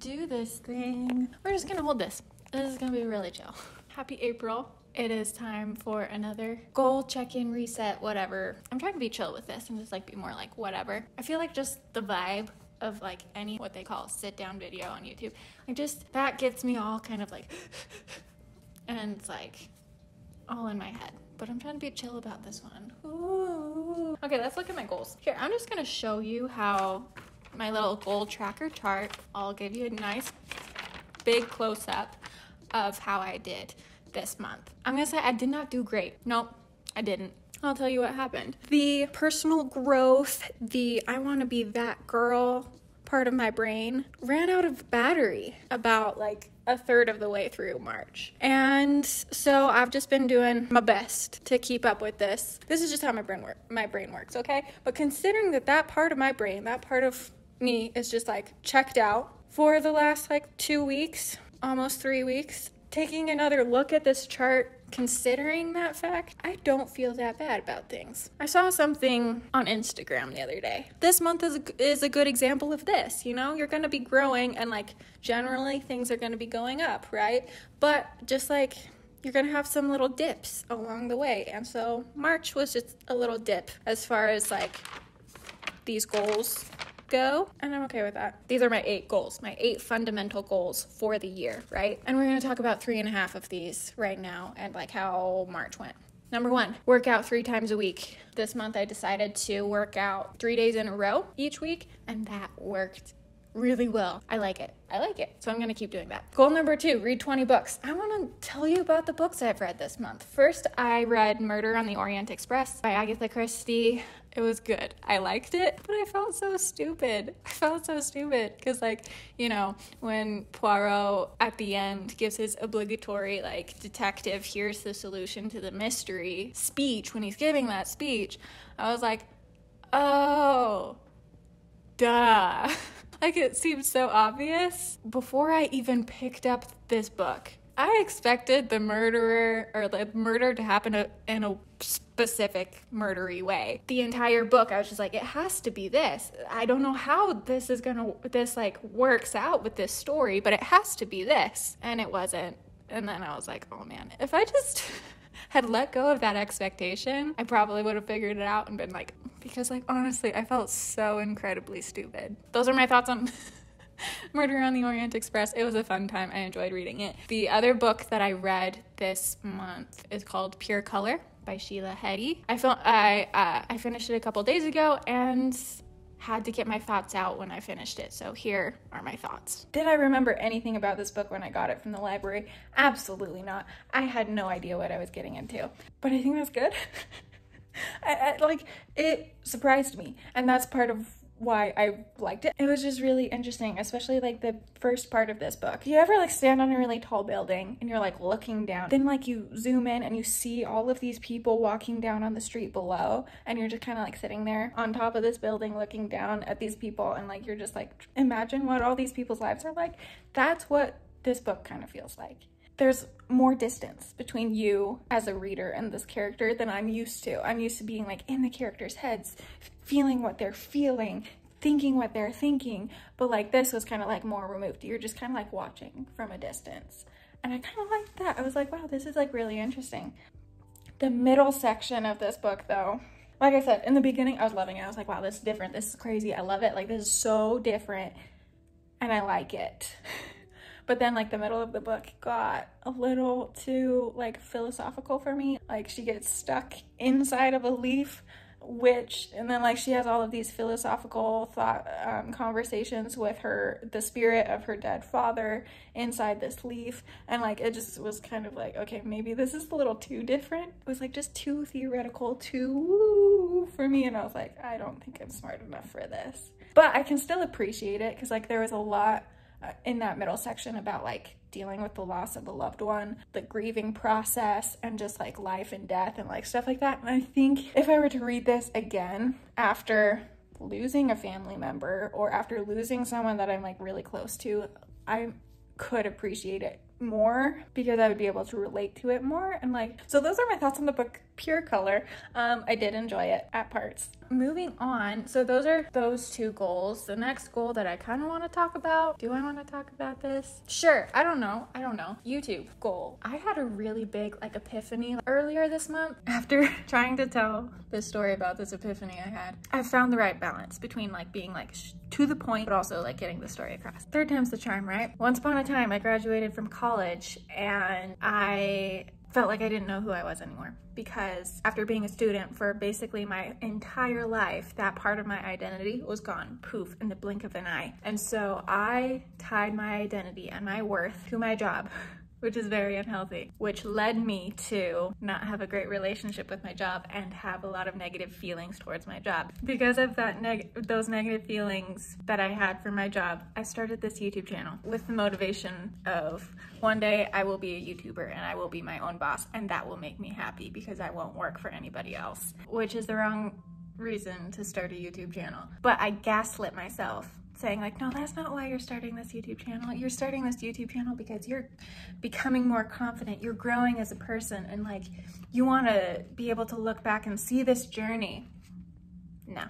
do this thing. We're just gonna hold this. This is gonna be really chill. Happy April. It is time for another goal, check-in, reset, whatever. I'm trying to be chill with this and just like be more like whatever. I feel like just the vibe of like any what they call sit-down video on YouTube, like just that gets me all kind of like and it's like all in my head. But I'm trying to be chill about this one. Ooh. Okay, let's look at my goals. Here, I'm just gonna show you how my little goal tracker chart, I'll give you a nice big close-up of how I did this month. I'm gonna say I did not do great. Nope, I didn't. I'll tell you what happened. The personal growth, the I wanna be that girl part of my brain ran out of battery about like a third of the way through March. And so I've just been doing my best to keep up with this. This is just how my brain works, okay? But considering that part of my brain, that part of me is just like checked out for the last like 2 weeks, almost 3 weeks, taking another look at this chart, considering that fact, I don't feel that bad about things. I saw something on Instagram the other day. This month is a good example of this, you know? You're gonna be growing and like generally things are gonna be going up, right? But just like you're gonna have some little dips along the way. And so March was just a little dip as far as like these goals go, and I'm okay with that. These are my 8 goals, my 8 fundamental goals for the year, right? And we're gonna talk about 3.5 of these right now and like how March went. Number 1, work out 3 times a week. This month I decided to work out 3 days in a row each week, and that worked really well. I like it. So I'm gonna keep doing that. Goal number 2, read 20 books. I wanna tell you about the books I've read this month. First, I read Murder on the Orient Express by Agatha Christie. It was good. I liked it, but I felt so stupid. Because like, you know, when Poirot at the end gives his obligatory like detective, here's the solution to the mystery speech, when he's giving that speech, I was like, oh, duh. Like it seemed so obvious. Before I even picked up this book, I expected the murder to happen in a specific murdery way. The entire book, I was just like, it has to be this. I don't know how this works out with this story, but it has to be this. And it wasn't. And then I was like, oh man, if I just had let go of that expectation, I probably would have figured it out and been like, because like honestly, I felt so incredibly stupid. Those are my thoughts on Murder on the Orient Express. It was a fun time. I enjoyed reading it. The other book that I read this month is called Pure Color by Sheila Heti. I finished it a couple days ago and had to get my thoughts out when I finished it. So here are my thoughts. Did I remember anything about this book when I got it from the library? Absolutely not. I had no idea what I was getting into. But I think that's good. It surprised me. And that's part of why I liked it. It was just really interesting, especially like the first part of this book. You ever like stand on a really tall building and you're like looking down, then like you zoom in and you see all of these people walking down on the street below, and you're just kind of like sitting there on top of this building looking down at these people, and like you're just like, imagine what all these people's lives are like. That's what this book kind of feels like. There's more distance between you as a reader and this character than I'm used to. I'm used to being like in the characters' heads, feeling what they're feeling, thinking what they're thinking. But like this was kind of like more removed. You're just kind of like watching from a distance. And I kind of liked that. I was like, wow, this is like really interesting. The middle section of this book though, like I said, in the beginning, I was loving it. I was like, wow, this is different. This is crazy. I love it. Like this is so different and I like it. But then like the middle of the book got a little too like philosophical for me. Like she gets stuck inside of a leaf, and then like she has all of these philosophical thought conversations with the spirit of her dead father inside this leaf. And like it just was kind of like, okay, maybe this is a little too different. It was like just too theoretical, too woo for me. And I was like, I don't think I'm smart enough for this. But I can still appreciate it because like there was a lot in that middle section about like dealing with the loss of a loved one, the grieving process, and just like life and death and like stuff like that. And I think if I were to read this again after losing a family member or after losing someone that I'm like really close to, I could appreciate it more because I would be able to relate to it more. And like, so those are my thoughts on the book Pure Color. I did enjoy it at parts. moving on. So those are those two goals. The next goal that I kind of want to talk about. Do I want to talk about this? Sure. I don't know. YouTube goal. I had a really big like epiphany earlier this month after trying to tell this story about this epiphany I had. I found the right balance between like being like to the point, but also like getting the story across. Third time's the charm, right? Once upon a time, I graduated from college and I felt like I didn't know who I was anymore, because after being a student for basically my entire life, that part of my identity was gone, poof, in the blink of an eye. And so I tied my identity and my worth to my job, which is very unhealthy, which led me to not have a great relationship with my job and have a lot of negative feelings towards my job. Because of that those negative feelings that I had for my job, I started this YouTube channel with the motivation of one day I will be a YouTuber and I will be my own boss, and that will make me happy because I won't work for anybody else, which is the wrong reason to start a YouTube channel. But I gaslit myself, saying like, no, that's not why you're starting this YouTube channel. You're starting this YouTube channel because you're becoming more confident, you're growing as a person, and like you want to be able to look back and see this journey. No.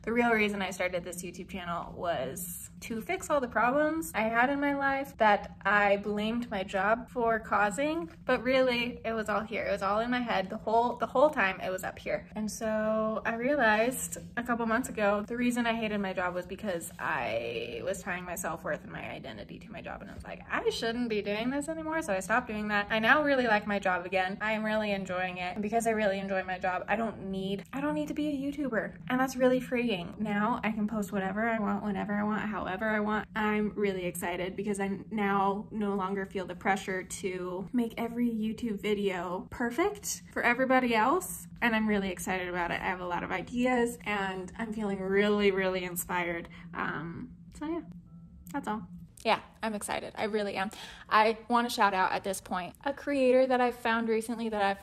The real reason I started this YouTube channel was to fix all the problems I had in my life that I blamed my job for causing, but really it was all here. It was all in my head the whole time. It was up here. And so I realized a couple months ago the reason I hated my job was because I was tying my self-worth and my identity to my job, and I was like, I shouldn't be doing this anymore. So I stopped doing that. I now really like my job again. I am really enjoying it, and because I really enjoy my job, I don't need to be a YouTuber, and that's really freeing. Now I can post whatever I want, whenever I want, however I want. I'm really excited because I now no longer feel the pressure to make every YouTube video perfect for everybody else, and I'm really excited about it. I have a lot of ideas and I'm feeling really inspired. So yeah, that's all. Yeah, I'm excited. I really am. I want to shout out at this point a creator that I found recently that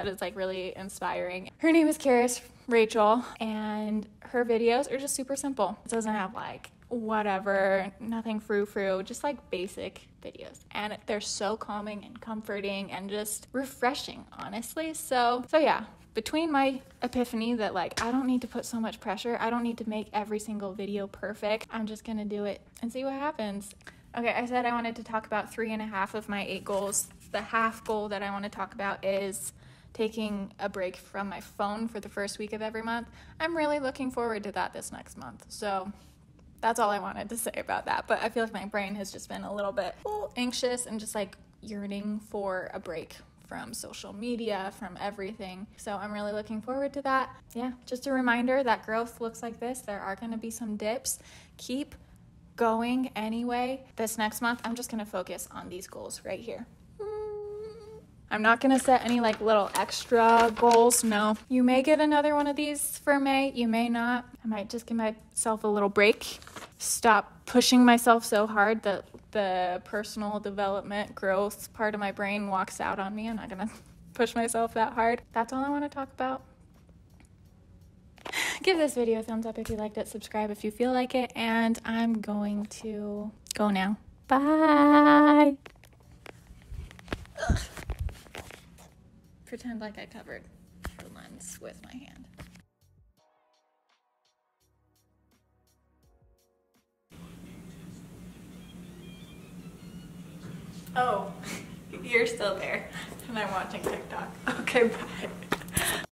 is like really inspiring. Her name is Karis Rachel, and her videos are just super simple. It doesn't have like whatever, nothing frou-frou, just like basic videos. And they're so calming and comforting and just refreshing, honestly. So yeah, between my epiphany that like I don't need to put so much pressure, I don't need to make every single video perfect, I'm just gonna do it and see what happens. Okay, I said I wanted to talk about 3.5 of my 8 goals. The half goal that I want to talk about is taking a break from my phone for the first week of every month. I'm really looking forward to that this next month. So that's all I wanted to say about that. But I feel like my brain has just been a little bit anxious and just like yearning for a break from social media, from everything. So I'm really looking forward to that. Yeah, just a reminder that growth looks like this. There are going to be some dips. Keep going anyway. This next month, I'm just going to focus on these goals right here. I'm not gonna set any like little extra goals, no. You may get another one of these for May, you may not. I might just give myself a little break. Stop pushing myself so hard that the personal development growth part of my brain walks out on me. I'm not gonna push myself that hard. That's all I wanna talk about. Give this video a thumbs up if you liked it, subscribe if you feel like it, and I'm going to go now. Bye! Ugh. Pretend like I covered the lens with my hand. Oh, you're still there, and I'm watching TikTok. Okay, bye.